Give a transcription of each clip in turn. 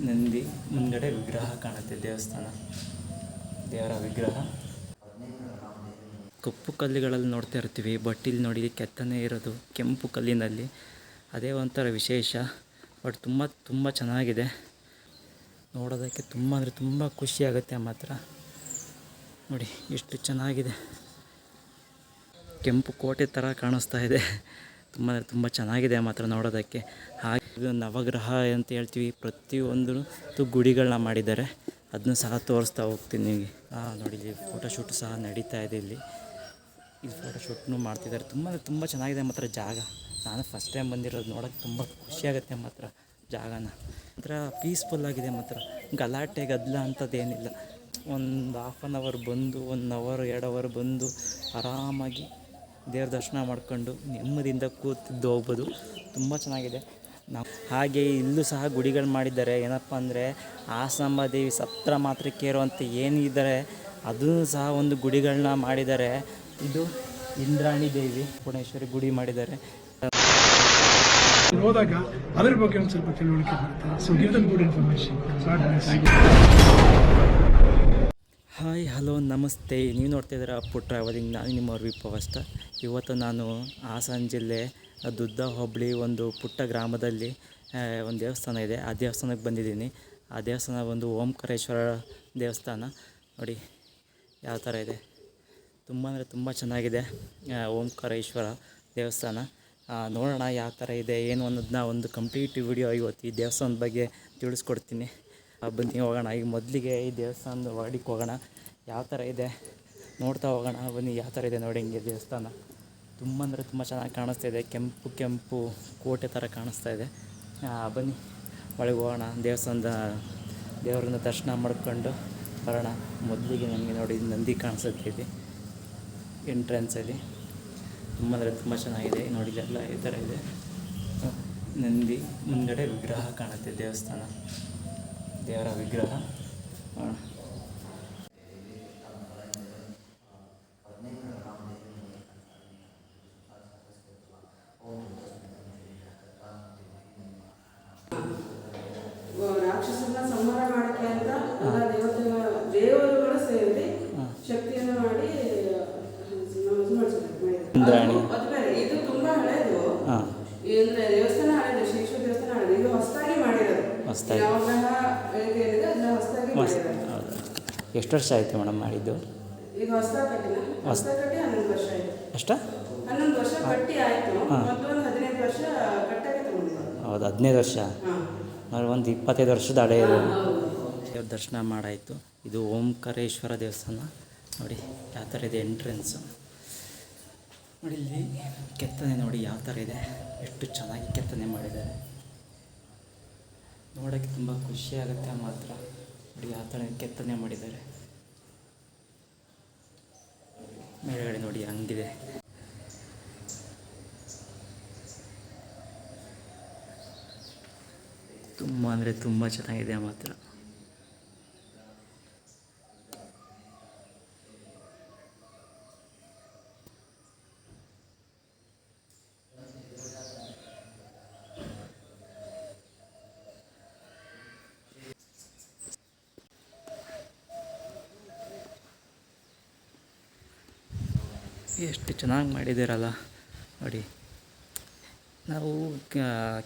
ನಂದಿ ಮುಂದ್ಗಡೆ ವಿಗ್ರಹ ಕಾಣುತ್ತೆ, ದೇವರ ವಿಗ್ರಹ. ಕಪ್ಪು ಕಲ್ಲುಗಳಲ್ಲಿ ನೋಡ್ತಾ ಇರ್ತೀವಿ, ಬಟ್ ಇಲ್ಲಿ ನೋಡಿ ಕೆತ್ತನೆ ಇರೋದು ಕೆಂಪು ಕಲ್ಲಿನಲ್ಲಿ. ಅದೇ ಒಂಥರ ವಿಶೇಷ. ಬಟ್ ತುಂಬ ಚೆನ್ನಾಗಿದೆ ನೋಡೋದಕ್ಕೆ. ತುಂಬ ಅಂದರೆ ತುಂಬ ಖುಷಿಯಾಗುತ್ತೆ ಮಾತ್ರ. ನೋಡಿ ಎಷ್ಟು ಚೆನ್ನಾಗಿದೆ, ಕೆಂಪು ಕೋಟೆ ಥರ ಕಾಣಿಸ್ತಾ ಇದೆ. ತುಂಬ ಚೆನ್ನಾಗಿದೆ ಮಾತ್ರ ನೋಡೋದಕ್ಕೆ. ಹಾಗೆ ಇದು ನವಗ್ರಹ ಅಂತ ಹೇಳ್ತೀವಿ. ಪ್ರತಿಯೊಂದು ಗುಡಿಗಳನ್ನ ಮಾಡಿದ್ದಾರೆ, ಅದನ್ನು ಸಹ ತೋರಿಸ್ತಾ ಹೋಗ್ತೀನಿ ನಿಮಗೆ. ನೋಡಿ ಇಲ್ಲಿ ಫೋಟೋಶೂಟ್ ಸಹ ನಡೀತಾ ಇದೆ. ಇಲ್ಲಿ ಫೋಟೋಶೂಟ್ನು ಮಾಡ್ತಿದ್ದಾರೆ. ತುಂಬ ಚೆನ್ನಾಗಿದೆ ಮಾತ್ರ ಜಾಗ. ನಾನು ಫಸ್ಟ್ ಟೈಮ್ ಬಂದಿರೋದು, ನೋಡೋಕ್ಕೆ ತುಂಬ ಖುಷಿಯಾಗುತ್ತೆ ಮಾತ್ರ ಜಾಗನ. ಮಾತ್ರ ಪೀಸ್ಫುಲ್ಲಾಗಿದೆ ಮಾತ್ರ. ಗಲಾಟೆ ಗದ್ದಲ ಅಂಥದ್ದೇನಿಲ್ಲ. ಒಂದು ಹಾಫ್ ಆನ್ ಅವರ್ ಬಂದು 1 ಅವರ್ 2 ಅವರ್ ಬಂದು ಆರಾಮಾಗಿ ದೇವ್ರ ದರ್ಶನ ಮಾಡ್ಕೊಂಡು ನೆಮ್ಮದಿಯಿಂದ ಕೂತಿದ್ದು ಹೋಗ್ಬೋದು. ತುಂಬ ಚೆನ್ನಾಗಿದೆ. ಹಾಗೆ ಇಲ್ಲೂ ಸಹ ಗುಡಿಗಳು ಮಾಡಿದ್ದಾರೆ. ಏನಪ್ಪ ಅಂದರೆ ಹಾಸನಾಂಬ ದೇವಿ ಸತ್ರ ಮಾತ್ರಕ್ಕೆ ಇರುವಂಥ ಏನಿದ್ದಾರೆ ಅದನ್ನು ಸಹ ಒಂದು ಗುಡಿಗಳನ್ನ ಮಾಡಿದ್ದಾರೆ. ಇದು ಇಂದ್ರಾಣಿ ದೇವಿ ಪುಣೇಶ್ವರಿ ಗುಡಿ ಮಾಡಿದ್ದಾರೆ. ಹೋದಾಗ ಅದರ ಬಗ್ಗೆ ಒಂದು ಸ್ವಲ್ಪ ತಿಳುವಳಿಕೆ ಬರುತ್ತೆ. So give them good information. Hi hello ನಮಸ್ತೆ. ನೀವು ನೋಡ್ತಾ ಇದ್ದೀರಾ ಅಪ್ಪು ಟ್ರಾವೆಲಿಂಗ್. ನಾನು ನಿಮ್ಮ ವಿಪವಸ್ತ. ಇವತ್ತು ನಾನು ಹಾಸನ ಜಿಲ್ಲೆ ದುದ್ದ ಹೋಬಳಿ ಒಂದು ಪುಟ್ಟ ಗ್ರಾಮದಲ್ಲಿ ಒಂದು ದೇವಸ್ಥಾನ ಇದೆ. ಆ ದೇವಸ್ಥಾನಕ್ಕೆ ಬಂದಿದ್ದೀನಿ. ಆ ದೇವಸ್ಥಾನ ಒಂದು ಓಂಕಾರೇಶ್ವರ ದೇವಸ್ಥಾನ. ನೋಡಿ ಯಾವ ಥರ ಇದೆ. ತುಂಬ ಅಂದರೆ ತುಂಬ ಚೆನ್ನಾಗಿದೆ ಓಂಕಾರೇಶ್ವರ ದೇವಸ್ಥಾನ. ನೋಡೋಣ ಯಾವ ಥರ ಇದೆ ಏನು ಅನ್ನೋದನ್ನ ಒಂದು ಕಂಪ್ಲೀಟ್ ವಿಡಿಯೋ ಇವತ್ತು ಈ ದೇವಸ್ಥಾನದ ಬಗ್ಗೆ ತಿಳಿಸ್ಕೊಡ್ತೀನಿ. ಬನ್ನಿ ಹೋಗೋಣ. ಈಗ ಮೊದಲಿಗೆ ಈ ದೇವಸ್ಥಾನದ ಒಳಗಡೆ ಹೋಗೋಣ. ಯಾವ ಥರ ಇದೆ ನೋಡ್ತಾ ಹೋಗೋಣ. ಬನ್ನಿ ಯಾವ ಥರ ಇದೆ ನೋಡಿ. ಹಿಂಗೆ ದೇವಸ್ಥಾನ ತುಂಬ ಅಂದರೆ ತುಂಬ ಚೆನ್ನಾಗಿ ಕಾಣಿಸ್ತಾ ಇದೆ. ಕೆಂಪು ಕೋಟೆ ಥರ ಕಾಣಿಸ್ತಾ ಇದೆ. ಬನ್ನಿ ಒಳಗೆ ಹೋಗೋಣ. ದೇವರನ್ನ ದರ್ಶನ ಮಾಡ್ಕೊಂಡು ಬರೋಣ. ಮೊದಲಿಗೆ ನಮಗೆ ನೋಡಿ ನಂದಿ ಕಾಣಿಸುತ್ತೆ ಇಲ್ಲಿ ಎಂಟ್ರೆನ್ಸಲ್ಲಿ. ತುಂಬ ಅಂದರೆ ತುಂಬ ಚೆನ್ನಾಗಿದೆ ನೋಡಿ. ಇಲ್ಲೆಲ್ಲ ಈ ಥರ ಇದೆ. ನಂದಿ ಮುಂದ್ಗಡೆ ವಿಗ್ರಹ ಕಾಣುತ್ತೆ, ದೇವರ ವಿಗ್ರಹ. ರಾಕ್ಷಸರನ್ನ ಸಂಹಾರ ಮಾಡೋಕ್ಕೆ ಅಂತ ದೇವರುಗಳು ಸೇರಿ ಶಕ್ತಿಯನ್ನು ಮಾಡಿ ಇಂದ್ರಾಣಿ. ಇದು ತುಂಬಾ ಹಳೆಯದು. ಅಂದ್ರೆ ದೇವಸ್ಥಾನ ಹಳೆಯದು, ಶ್ರೀಶ್ವರ ದೇವಸ್ಥಾನ ಹಳೆಯದು. ಇದು ಹೊಸದಾಗಿ ಮಾಡಿರೋದು. ಎಷ್ಟು ವರ್ಷ ಆಯಿತು ಮೇಡಮ್ ಮಾಡಿದ್ದು? ಈಗ ಹೊಸದಾಗಿ ಕಟ್ಟಿ 11 ವರ್ಷ ಆಯಿತು. ಎಷ್ಟು? 11 ವರ್ಷ ಕಟ್ಟಿ ಆಯಿತು. ಮೊದಲು 15 ವರ್ಷ ಕಟ್ಟಕ್ಕೆ ತಗೊಂಡಿದ್ದಾರೆ. ಹೌದು, 15 ವರ್ಷ. ಒಂದು 25 ವರ್ಷದ ಹಳೆಯದು. ದೇವ್ರ ದರ್ಶನ ಮಾಡಾಯಿತು. ಇದು ಓಂಕಾರೇಶ್ವರ ದೇವಸ್ಥಾನ. ನೋಡಿ ಯಾವ ಥರ ಇದೆ ಎಂಟ್ರೆನ್ಸು. ನೋಡಿ ಇಲ್ಲಿ ಕೆತ್ತನೆ ನೋಡಿ ಯಾವ ಥರ ಇದೆ. ಎಷ್ಟು ಚೆನ್ನಾಗಿ ಕೆತ್ತನೆ ಮಾಡಿದ್ದಾರೆ. ನೋಡೋಕ್ಕೆ ತುಂಬ ಖುಷಿಯಾಗುತ್ತೆ ಮಾತ್ರ. ನೋಡಿ ಯಾವ ಥರ ಕೆತ್ತನೆ ಮಾಡಿದ್ದಾರೆ. ಮೇಲ್ಗಡೆ ನೋಡಿ ಹಂಗಿದೆ. ತುಂಬ ಅಂದರೆ ತುಂಬ ಚೆನ್ನಾಗಿದೆ ಮಾತ್ರ. ಎಷ್ಟು ಚೆನ್ನಾಗಿ ಮಾಡಿದ್ದೀರಲ್ಲ ನೋಡಿ. ನಾವು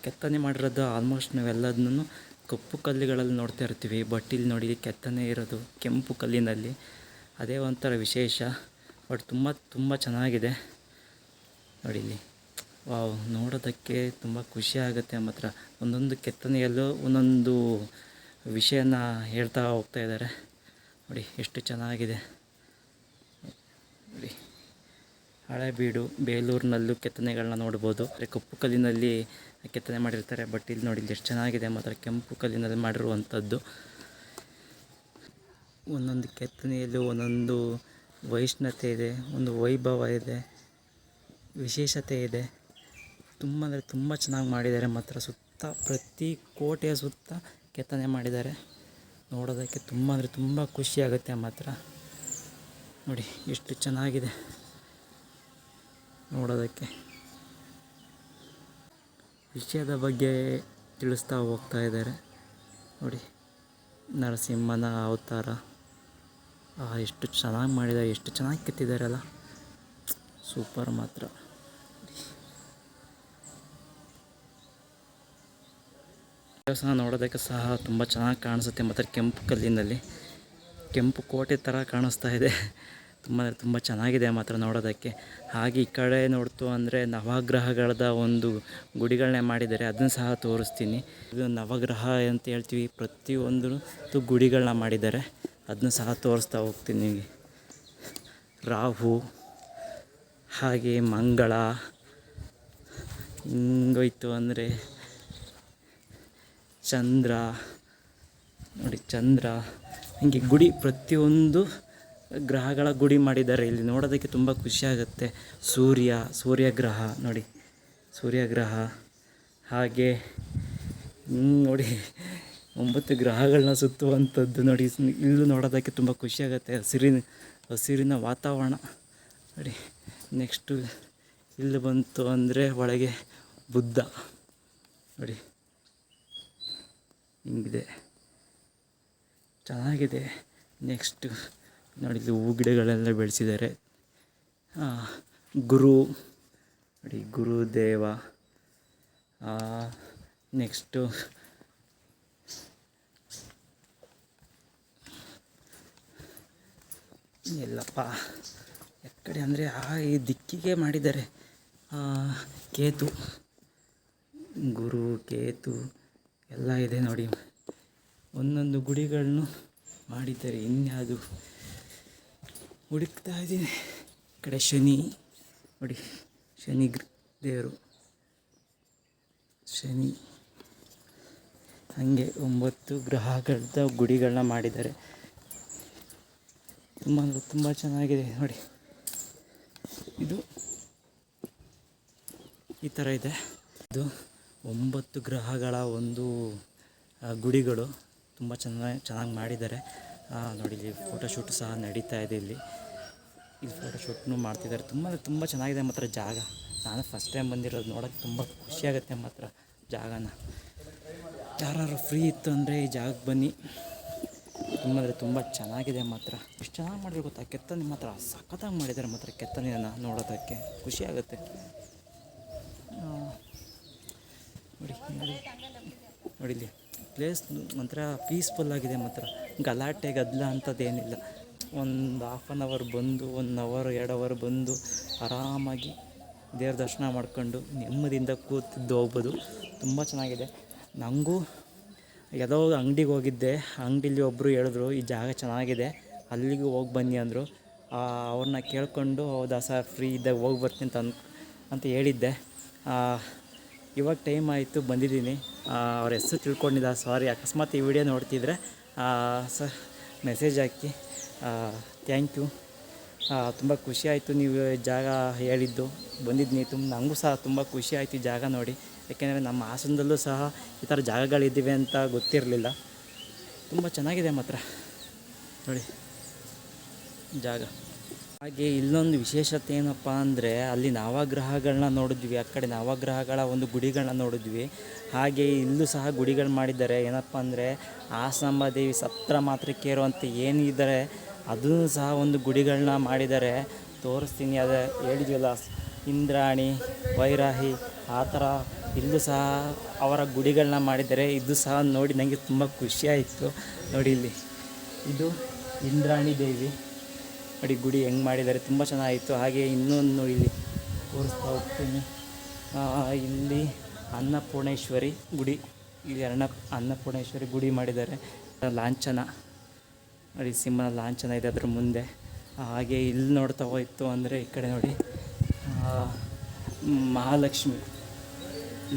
ಕೆತ್ತನೆ ಮಾಡಿರೋದು ಆಲ್ಮೋಸ್ಟ್ ನಾವೆಲ್ಲದನ್ನು ಕಪ್ಪು ಕಲ್ಲುಗಳಲ್ಲಿ ನೋಡ್ತಾ ಇರ್ತೀವಿ. ಬಟ್ ಇಲ್ಲಿ ನೋಡಿ ಕೆತ್ತನೆ ಇರೋದು ಕೆಂಪು ಕಲ್ಲಿನಲ್ಲಿ. ಅದೇ ಒಂಥರ ವಿಶೇಷ. ಬಟ್ ತುಂಬ ಚೆನ್ನಾಗಿದೆ ನೋಡಿ. ಇಲ್ಲಿ ವಾವ್, ನೋಡೋದಕ್ಕೆ ತುಂಬ ಖುಷಿಯಾಗುತ್ತೆ ಮಾತ್ರ. ಒಂದೊಂದು ಕೆತ್ತನೆಯಲ್ಲೂ ಒಂದೊಂದು ವಿಷಯನ ಹೇಳ್ತಾ ಹೋಗ್ತಾ ಇದ್ದಾರೆ. ನೋಡಿ ಎಷ್ಟು ಚೆನ್ನಾಗಿದೆ ನೋಡಿ. ಹಳೆಬೀಡು ಬೇಲೂರಿನಲ್ಲೂ ಕೆತ್ತನೆಗಳನ್ನ ನೋಡ್ಬೋದು. ಕಪ್ಪು ಕಲ್ಲಿನಲ್ಲಿ ಕೆತ್ತನೆ ಮಾಡಿರ್ತಾರೆ. ಬಟ್ ಇಲ್ಲಿ ನೋಡಿ ಎಷ್ಟು ಚೆನ್ನಾಗಿದೆ ಮಾತ್ರ. ಕೆಂಪು ಕಲ್ಲಿನಲ್ಲಿ ಮಾಡಿರುವಂಥದ್ದು. ಒಂದೊಂದು ಕೆತ್ತನೆಯಲ್ಲೂ ಒಂದೊಂದು ವೈಷ್ಣತೆ ಇದೆ, ಒಂದು ವೈಭವ ಇದೆ, ವಿಶೇಷತೆ ಇದೆ. ತುಂಬ ಅಂದರೆ ತುಂಬ ಚೆನ್ನಾಗಿ ಮಾಡಿದ್ದಾರೆ ಮಾತ್ರ. ಸುತ್ತ ಪ್ರತಿ ಕೋಟೆಯ ಸುತ್ತ ಕೆತ್ತನೆ ಮಾಡಿದ್ದಾರೆ. ನೋಡೋದಕ್ಕೆ ತುಂಬ ಅಂದರೆ ತುಂಬ ಖುಷಿಯಾಗುತ್ತೆ ಮಾತ್ರ. ನೋಡಿ ಎಷ್ಟು ಚೆನ್ನಾಗಿದೆ ನೋಡೋದಕ್ಕೆ. ವಿಷಯದ ಬಗ್ಗೆ ತಿಳಿಸ್ತಾ ಹೋಗ್ತಾ ಇದ್ದಾರೆ. ನೋಡಿ ನರಸಿಂಹನ ಅವತಾರ. ಎಷ್ಟು ಚೆನ್ನಾಗಿ ಮಾಡಿದ್ದಾರೆ, ಎಷ್ಟು ಚೆನ್ನಾಗಿ ಕೆತ್ತಿದ್ದಾರಲ್ಲ, ಸೂಪರ್ ಮಾತ್ರ. ದೇವಸ್ಥಾನ ನೋಡೋದಕ್ಕೆ ಸಹ ತುಂಬ ಚೆನ್ನಾಗಿ ಕಾಣಿಸುತ್ತೆ. ಮತ್ತು ಕೆಂಪು ಕಲ್ಲಿನಲ್ಲಿ ಕೆಂಪು ಕೋಟೆ ಥರ ಕಾಣಿಸ್ತಾ ಇದೆ. ತುಂಬ ಚೆನ್ನಾಗಿದೆ ಮಾತ್ರ ನೋಡೋದಕ್ಕೆ. ಹಾಗೆ ಈ ಕಡೆ ನೋಡ್ತು ಅಂದರೆ ನವಗ್ರಹಗಳದ ಒಂದು ಗುಡಿಗಳನ್ನೇ ಮಾಡಿದ್ದಾರೆ, ಅದನ್ನು ಸಹ ತೋರಿಸ್ತೀನಿ. ಇದು ನವಗ್ರಹ ಅಂತ ಹೇಳ್ತೀವಿ, ಪ್ರತಿಯೊಂದು ಗುಡಿಗಳನ್ನ ಮಾಡಿದ್ದಾರೆ, ಅದನ್ನು ಸಹ ತೋರಿಸ್ತಾ ಹೋಗ್ತೀನಿ ನಿಮಗೆ. ರಾಹು, ಹಾಗೆ ಮಂಗಳ, ಹಿಂಗೋಯ್ತು ಅಂದರೆ ಚಂದ್ರ, ನೋಡಿ ಚಂದ್ರ, ಹೀಗೆ ಗುಡಿ ಪ್ರತಿಯೊಂದು ಗ್ರಹಗಳ ಗುಡಿ ಮಾಡಿದ್ದಾರೆ. ಇಲ್ಲಿ ನೋಡೋದಕ್ಕೆ ತುಂಬ ಖುಷಿಯಾಗುತ್ತೆ. ಸೂರ್ಯಗ್ರಹ ನೋಡಿ, ಸೂರ್ಯಗ್ರಹ. ಹಾಗೆ ನೋಡಿ 9 ಗ್ರಹಗಳನ್ನ ಸುತ್ತುವಂಥದ್ದು ನೋಡಿ. ಇಲ್ಲೂ ನೋಡೋದಕ್ಕೆ ತುಂಬ ಖುಷಿಯಾಗುತ್ತೆ. ಹಸಿರಿನ ವಾತಾವರಣ ನೋಡಿ. ನೆಕ್ಸ್ಟು ಇಲ್ಲಿ ಬಂತು ಅಂದರೆ ಒಳಗೆ ಬುದ್ಧ ನೋಡಿ, ಹಿಂಗಿದೆ, ಚೆನ್ನಾಗಿದೆ. ನೆಕ್ಸ್ಟು ನೋಡಿ, ಇಲ್ಲಿ ಹೂ ಗಿಡಗಳೆಲ್ಲ ಬೆಳೆಸಿದ್ದಾರೆ. ಗುರು ನೋಡಿ, ಗುರುದೇವ. ನೆಕ್ಸ್ಟು ಎಲ್ಲಪ್ಪ ಎಕ್ಕಡೆ ಅಂದರೆ ಈ ದಿಕ್ಕಿಗೆ ಮಾಡಿದ್ದಾರೆ. ಕೇತು, ಗುರು, ಕೇತು ಎಲ್ಲ ಇದೆ ನೋಡಿ. ಒಂದೊಂದು ಗುಡಿಗಳನ್ನು ಮಾಡಿದ್ದಾರೆ. ಇನ್ಯಾವುದು ಹುಡುಕ್ತಾ ಇದ್ದೀನಿ. ಈ ಕಡೆ ಶನಿ ನೋಡಿ, ಶನಿ ದೇವರು, ಶನಿ. ಹಾಗೆ 9 ಗ್ರಹಗಳದ ಗುಡಿಗಳನ್ನ ಮಾಡಿದ್ದಾರೆ. ತುಂಬ ಚೆನ್ನಾಗಿದೆ ನೋಡಿ. ಇದು ಈ ಥರ ಇದೆ. ಇದು 9 ಗ್ರಹಗಳ ಒಂದು ಗುಡಿಗಳು ತುಂಬ ಚೆನ್ನಾಗಿ ಮಾಡಿದ್ದಾರೆ ನೋಡಿ. ಇಲ್ಲಿ ಫೋಟೋಶೂಟ್ ಸಹ ನಡೀತಾ ಇದೆ. ಇಲ್ಲಿ ಫೋಟೋಶೂಟ್ನು ಮಾಡ್ತಿದ್ದಾರೆ. ತುಂಬ ಚೆನ್ನಾಗಿದೆ ಮಾತ್ರ ಜಾಗ. ನಾನು ಫಸ್ಟ್ ಟೈಮ್ ಬಂದಿರೋದು, ನೋಡೋಕ್ಕೆ ತುಂಬ ಖುಷಿಯಾಗುತ್ತೆ ಮಾತ್ರ ಜಾಗನ. ಯಾರು ಫ್ರೀ ಇತ್ತು ಅಂದರೆ ಈ ಜಾಗಕ್ಕೆ ಬನ್ನಿ. ತುಂಬ ಚೆನ್ನಾಗಿದೆ ಮಾತ್ರ. ಎಷ್ಟು ಚೆನ್ನಾಗಿ ಮಾಡಿದ್ರು ಗೊತ್ತಾ, ಕೆತ್ತನೆ ಮಾತ್ರ ಸಖತ್ತಾಗಿ ಮಾಡಿದ್ದಾರೆ ಮಾತ್ರ. ಕೆತ್ತನೆಯನ್ನು ನೋಡೋದಕ್ಕೆ ಖುಷಿಯಾಗುತ್ತೆ ನೋಡಿ. ಇಲ್ಲಿ ಪ್ಲೇಸ್ ಒಂಥರ ಪೀಸ್ಫುಲ್ಲಾಗಿದೆ ಮಾತ್ರ. ಗಲಾಟೆ ಗದ್ದಲ ಅಂಥದ್ದೇನಿಲ್ಲ. ಒಂದು 1/2 ಅವರ್ ಬಂದು, 1 ಅವರ್ 2 ಅವರ್ ಬಂದು ಆರಾಮಾಗಿ ದೇವ್ರ ದರ್ಶನ ಮಾಡ್ಕೊಂಡು ನೆಮ್ಮದಿಯಿಂದ ಕೂತಿದ್ದು ಹೋಗ್ಬೋದು. ತುಂಬ ಚೆನ್ನಾಗಿದೆ. ನನಗೂ ಯಾವುದೋ ಅಂಗಡಿಗೆ ಹೋಗಿದ್ದೆ, ಅಂಗಡಿಲಿ ಒಬ್ಬರು ಹೇಳಿದ್ರು ಈ ಜಾಗ ಚೆನ್ನಾಗಿದೆ, ಅಲ್ಲಿಗೆ ಹೋಗಿ ಬನ್ನಿ ಅಂದರು. ಅವ್ರನ್ನ ಕೇಳಿಕೊಂಡು ಹೌದಾ ಸರ್ ಫ್ರೀ ಇದ್ದಾಗ ಹೋಗಿ ಬರ್ತೀನಿ ಅಂತ ಹೇಳಿದ್ದೆ. ಇವಾಗ ಟೈಮ್ ಆಯಿತು, ಬಂದಿದ್ದೀನಿ. ಅವ್ರ ಹೆಸರು ತಿಳ್ಕೊಂಡಿದ್ದ, ಸಾರಿ. ಅಕಸ್ಮಾತ್ ಈ ವಿಡಿಯೋ ನೋಡ್ತಿದ್ರೆ ಸರ್ ಮೆಸೇಜ್ ಹಾಕಿ. Thank you. ತುಂಬ ಖುಷಿ ಆಯಿತು ನೀವು ಜಾಗ ಹೇಳಿದ್ದು, ಬಂದಿದ್ದೀನಿ. ನನಗೂ ಸಹ ತುಂಬ ಖುಷಿ ಆಯಿತು ಈ ಜಾಗ ನೋಡಿ. ಯಾಕೆಂದರೆ ನಮ್ಮ ಹಾಸನದಲ್ಲೂ ಸಹ ಈ ಥರ ಜಾಗಗಳಿದ್ದಾವೆ ಅಂತ ಗೊತ್ತಿರಲಿಲ್ಲ. ತುಂಬ ಚೆನ್ನಾಗಿದೆ ಮಾತ್ರ ನೋಡಿ ಜಾಗ. ಹಾಗೆ ಇಲ್ಲೊಂದು ವಿಶೇಷತೆ ಏನಪ್ಪ ಅಂದರೆ, ಅಲ್ಲಿ ನವಗ್ರಹಗಳನ್ನ ನೋಡಿದ್ವಿ, ಆ ಕಡೆ ನವಗ್ರಹಗಳ ಒಂದು ಗುಡಿಗಳನ್ನ ನೋಡಿದ್ವಿ. ಹಾಗೆ ಇಲ್ಲೂ ಸಹ ಗುಡಿಗಳು ಮಾಡಿದ್ದಾರೆ. ಏನಪ್ಪ ಅಂದರೆ ಹಾಸನಾಂಬ ದೇವಿ ಸತ್ರ ಮಾತ್ರಿಕೆಯರು ಅಂತ ಏನಿದ್ದಾರೆ ಅದನ್ನು ಸಹ ಒಂದು ಗುಡಿಗಳನ್ನ ಮಾಡಿದ್ದಾರೆ. ತೋರಿಸ್ತೀನಿ. ಅದೇ ಹೇಳಿದ್ವಲ್ಲ, ಇಂದ್ರಾಣಿ, ವೈರಾಹಿ, ಆ ಥರ ಇಲ್ಲೂ ಸಹ ಅವರ ಗುಡಿಗಳನ್ನ ಮಾಡಿದ್ದಾರೆ. ಇದು ಸಹ ನೋಡಿ ನನಗೆ ತುಂಬ ಖುಷಿಯಾಯಿತು ನೋಡಿ. ಇದು ಇಂದ್ರಾಣಿ ದೇವಿ ನೋಡಿ, ಗುಡಿ ಹೆಂಗೆ ಮಾಡಿದ್ದಾರೆ, ತುಂಬ ಚೆನ್ನಾಗಿತ್ತು. ಹಾಗೆ ಇನ್ನೊಂದು ನೋಡಿ, ಇಲ್ಲಿ ತೋರಿಸ್ತಾ ಹೋಗ್ತೀನಿ. ಇಲ್ಲಿ ಅನ್ನಪೂರ್ಣೇಶ್ವರಿ ಗುಡಿ, ಇಲ್ಲಿ ಅನ್ನಪೂರ್ಣೇಶ್ವರಿ ಗುಡಿ ಮಾಡಿದ್ದಾರೆ. ಲಾಂಛನ ನೋಡಿ, ಸಿಂಹನ ಲಾಂಛನ ಇದೆ ಅದ್ರ ಮುಂದೆ. ಹಾಗೆ ಇಲ್ಲಿ ನೋಡ್ತಾ ಹೋಯ್ತು ಅಂದರೆ ಈ ಕಡೆ ನೋಡಿ,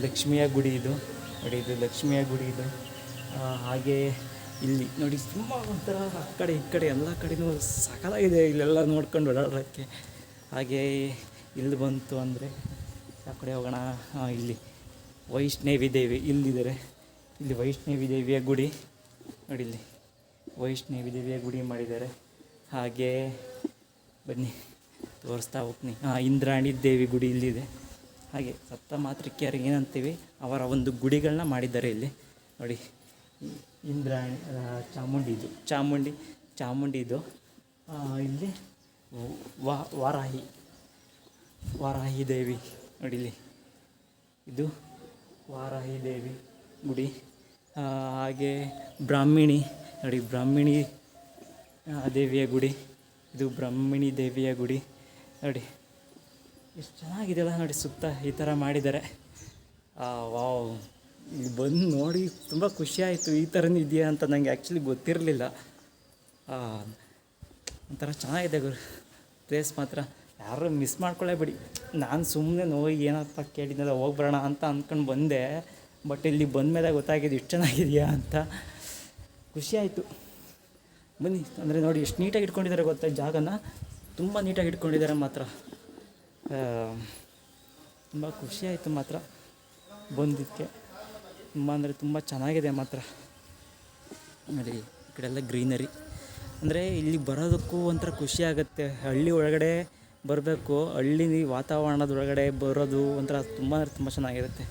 ಲಕ್ಷ್ಮಿಯ ಗುಡಿ ಇದು ನೋಡಿ. ಇದು ಲಕ್ಷ್ಮಿಯ ಗುಡಿ ಇದು. ಹಾಗೆ ಇಲ್ಲಿ ನೋಡಿ, ತುಂಬ ಒಂಥರ ಆ ಕಡೆ ಈ ಕಡೆ ಎಲ್ಲ ಕಡೆಯೂ ಸಕಲಾಗಿದೆ ಇಲ್ಲೆಲ್ಲ ನೋಡ್ಕೊಂಡು ಓಡಾಡೋಕ್ಕೆ. ಹಾಗೆ ಇಲ್ಲಿ ಬಂತು ಅಂದರೆ ಆ ಕಡೆ ಹೋಗೋಣ. ಇಲ್ಲಿ ವೈಷ್ಣವಿ ದೇವಿ ಇಲ್ಲಿದ್ದಾರೆ. ಇಲ್ಲಿ ವೈಷ್ಣವಿ ದೇವಿಯ ಗುಡಿ ನೋಡಿ, ಇಲ್ಲಿ ವೈಷ್ಣವಿ ದೇವಿಯ ಗುಡಿ ಮಾಡಿದ್ದಾರೆ. ಹಾಗೆ ಬನ್ನಿ ತೋರಿಸ್ತಾ ಹೋಗ್ತೀನಿ. ಇಂದ್ರಾಣಿ ದೇವಿ ಗುಡಿ ಇಲ್ಲಿದೆ. ಹಾಗೆ ಸಪ್ತ ಮಾತೃಕೆಯರಿಗೆ ಏನಂತೀವಿ ಅವರ ಒಂದು ಗುಡಿಗಳನ್ನ ಮಾಡಿದ್ದಾರೆ ಇಲ್ಲಿ ನೋಡಿ. ಇಂದ್ರಾಯಣಿ ಚಾಮುಂಡಿ ಇದು ಇಲ್ಲಿ ವಾರಾಹಿ ದೇವಿ ನೋಡಿ ಇಲ್ಲಿ ಇದು ವಾರಾಹಿ ದೇವಿ ಗುಡಿ. ಹಾಗೆ ಬ್ರಾಹ್ಮಿಣಿ ನೋಡಿ, ಬ್ರಾಹ್ಮಿಣಿ ದೇವಿಯ ಗುಡಿ. ಇದು ಬ್ರಾಹ್ಮಿಣಿ ದೇವಿಯ ಗುಡಿ ನೋಡಿ, ಎಷ್ಟು ಚೆನ್ನಾಗಿದೆಯಲ್ಲ ನೋಡಿ, ಸುತ್ತ ಈ ಥರ ಮಾಡಿದ್ದಾರೆ. ವಾವ್, ಇಲ್ಲಿ ಬಂದು ನೋಡಿ ತುಂಬ ಖುಷಿಯಾಯಿತು. ಈ ಥರನೂ ಇದೆಯಾ ಅಂತ ನನಗೆ ಆ್ಯಕ್ಚುಲಿ ಗೊತ್ತಿರಲಿಲ್ಲ. ಒಂಥರ ಚೆನ್ನಾಗಿದೆ ಪ್ಲೇಸ್ ಮಾತ್ರ, ಯಾರೂ ಮಿಸ್ ಮಾಡ್ಕೊಳ್ಳೇಬೇಡಿ. ನಾನು ಸುಮ್ಮನೆ ಏನಪ್ಪ ಕೇಳಿದ್ನಲ್ಲ ಹೋಗ್ಬರೋಣ ಅಂತ ಅಂದ್ಕೊಂಡು ಬಂದೆ. ಬಟ್ ಇಲ್ಲಿ ಬಂದ ಮೇಲೆ ಗೊತ್ತಾಗಿದೆ ಎಷ್ಟು ಚೆನ್ನಾಗಿದೆಯಾ ಅಂತ. ಖುಷಿಯಾಯಿತು. ಬನ್ನಿ. ಅಂದರೆ ನೋಡಿ ಎಷ್ಟು ನೀಟಾಗಿ ಇಟ್ಕೊಂಡಿದ್ದಾರೆ ಗೊತ್ತಾ, ಜಾಗನ ತುಂಬ ನೀಟಾಗಿ ಇಟ್ಕೊಂಡಿದ್ದಾರೆ ಮಾತ್ರ. ತುಂಬ ಖುಷಿಯಾಯಿತು ಮಾತ್ರ ಬಂದಿದ್ದಕ್ಕೆ. ತುಂಬ ಅಂದರೆ ತುಂಬ ಚೆನ್ನಾಗಿದೆ ಮಾತ್ರ. ನೋಡಿ ಈ ಕಡೆಲ್ಲ ಗ್ರೀನರಿ, ಅಂದರೆ ಇಲ್ಲಿ ಬರೋದಕ್ಕೂ ಒಂಥರ ಖುಷಿ ಆಗುತ್ತೆ. ಹಳ್ಳಿ ಒಳಗಡೆ ಬರಬೇಕು, ಹಳ್ಳಿ ವಾತಾವರಣದೊಳಗಡೆ ಬರೋದು ಒಂಥರ ತುಂಬ ಅಂದರೆ ತುಂಬ ಚೆನ್ನಾಗಿರುತ್ತೆ.